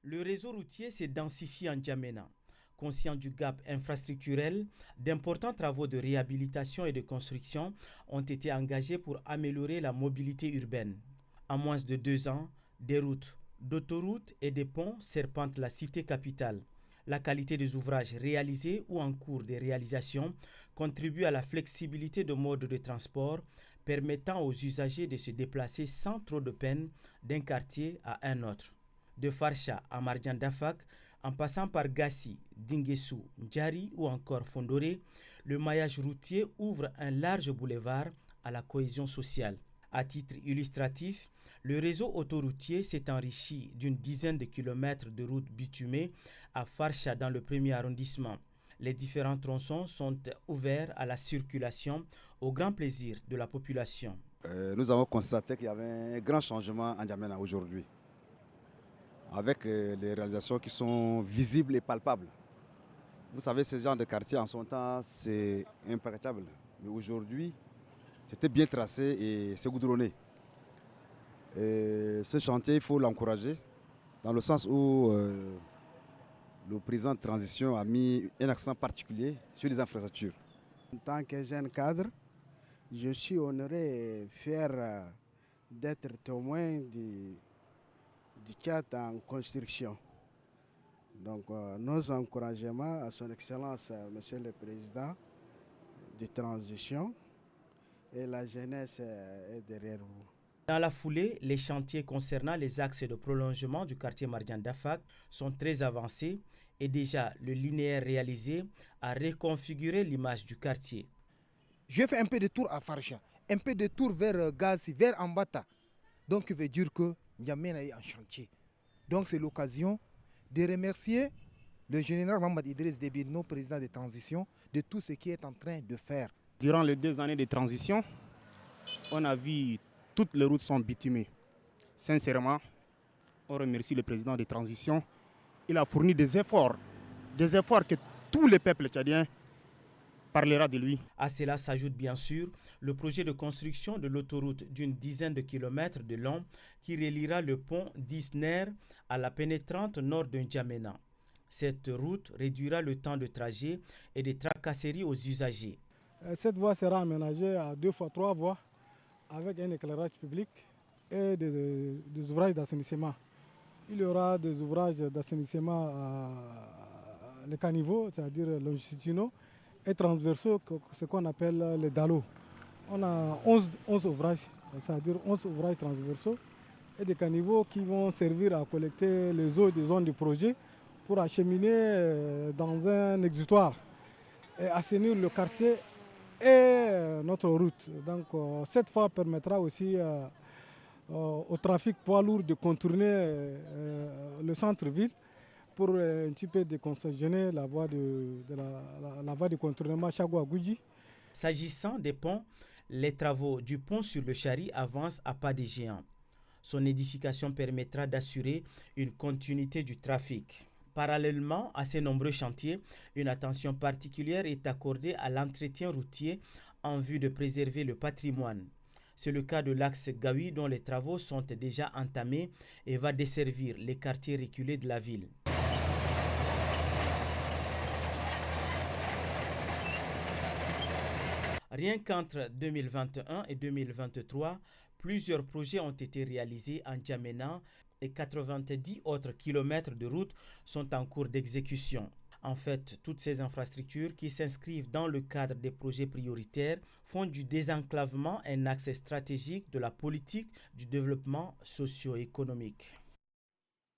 Le réseau routier s'est densifié en N'Djamena. Conscient du gap infrastructurel, d'importants travaux de réhabilitation et de construction ont été engagés pour améliorer la mobilité urbaine. En moins de 2 ans, des routes, d'autoroutes et des ponts serpentent la cité capitale. La qualité des ouvrages réalisés ou en cours de réalisation contribue à la flexibilité de modes de transport permettant aux usagers de se déplacer sans trop de peine d'un quartier à un autre. De Farsha à Marjan Dafak, en passant par Gassi, Dinguessou, Ndjari ou encore Fondoré, le maillage routier ouvre un large boulevard à la cohésion sociale. À titre illustratif, le réseau autoroutier s'est enrichi d'une dizaine de kilomètres de routes bitumées à Farsha dans le 1er arrondissement. Les différents tronçons sont ouverts à la circulation au grand plaisir de la population. Nous avons constaté qu'il y avait un grand changement en N'Djamena aujourd'hui, avec les réalisations qui sont visibles et palpables. Vous savez, ce genre de quartier en son temps, c'est impeccable. Mais aujourd'hui, c'était bien tracé et c'est goudronné. Et ce chantier, il faut l'encourager, dans le sens où le président de transition a mis un accent particulier sur les infrastructures. En tant que jeune cadre, je suis honoré et fier d'être témoin du cadre en construction. Donc, nos encouragements à son Excellence, Monsieur le Président de transition, et la jeunesse est derrière vous. Dans la foulée, les chantiers concernant les axes de prolongement du quartier Marjan Dafak sont très avancés et déjà le linéaire réalisé a reconfiguré l'image du quartier. J'ai fait un peu de tour à Farsha, un peu de tour vers Gazi, vers Ambata. Donc, ça veut dire que N'Djamena est en chantier. Donc, c'est l'occasion de remercier le général Mohamed Idriss Déby, nos présidents de transition, de tout ce qu'il est en train de faire. Durant les 2 années de transition, on a vu toutes les routes sont bitumées. Sincèrement, on remercie le président de transition. Il a fourni des efforts que tous les peuples tchadiens parlera de lui. À cela s'ajoute bien sûr le projet de construction de l'autoroute d'une dizaine de kilomètres de long qui reliera le pont d'Isner à la pénétrante nord de N'Djamena. Cette route réduira le temps de trajet et des tracasseries aux usagers. Cette voie sera aménagée à 2 fois 3 voies avec un éclairage public et des ouvrages d'assainissement. Il y aura des ouvrages d'assainissement à les caniveaux, c'est-à-dire longitudinaux, et transversaux, ce qu'on appelle les dallos. On a 11 ouvrages, c'est-à-dire 11 ouvrages transversaux et des caniveaux qui vont servir à collecter les eaux des zones du projet pour acheminer dans un exutoire et assainir le quartier et notre route. Donc cette voie permettra aussi au trafic poids lourd de contourner le centre-ville pour un petit peu décongestionner la voie de contournement Chagua-Goudji. S'agissant des ponts, les travaux du pont sur le Chari avancent à pas de géant. Son édification permettra d'assurer une continuité du trafic. Parallèlement à ces nombreux chantiers, une attention particulière est accordée à l'entretien routier en vue de préserver le patrimoine. C'est le cas de l'axe Gaoui dont les travaux sont déjà entamés et va desservir les quartiers reculés de la ville. Rien qu'entre 2021 et 2023, plusieurs projets ont été réalisés en N'Djamena et 90 autres kilomètres de routes sont en cours d'exécution. En fait, toutes ces infrastructures qui s'inscrivent dans le cadre des projets prioritaires font du désenclavement un axe stratégique de la politique du développement socio-économique.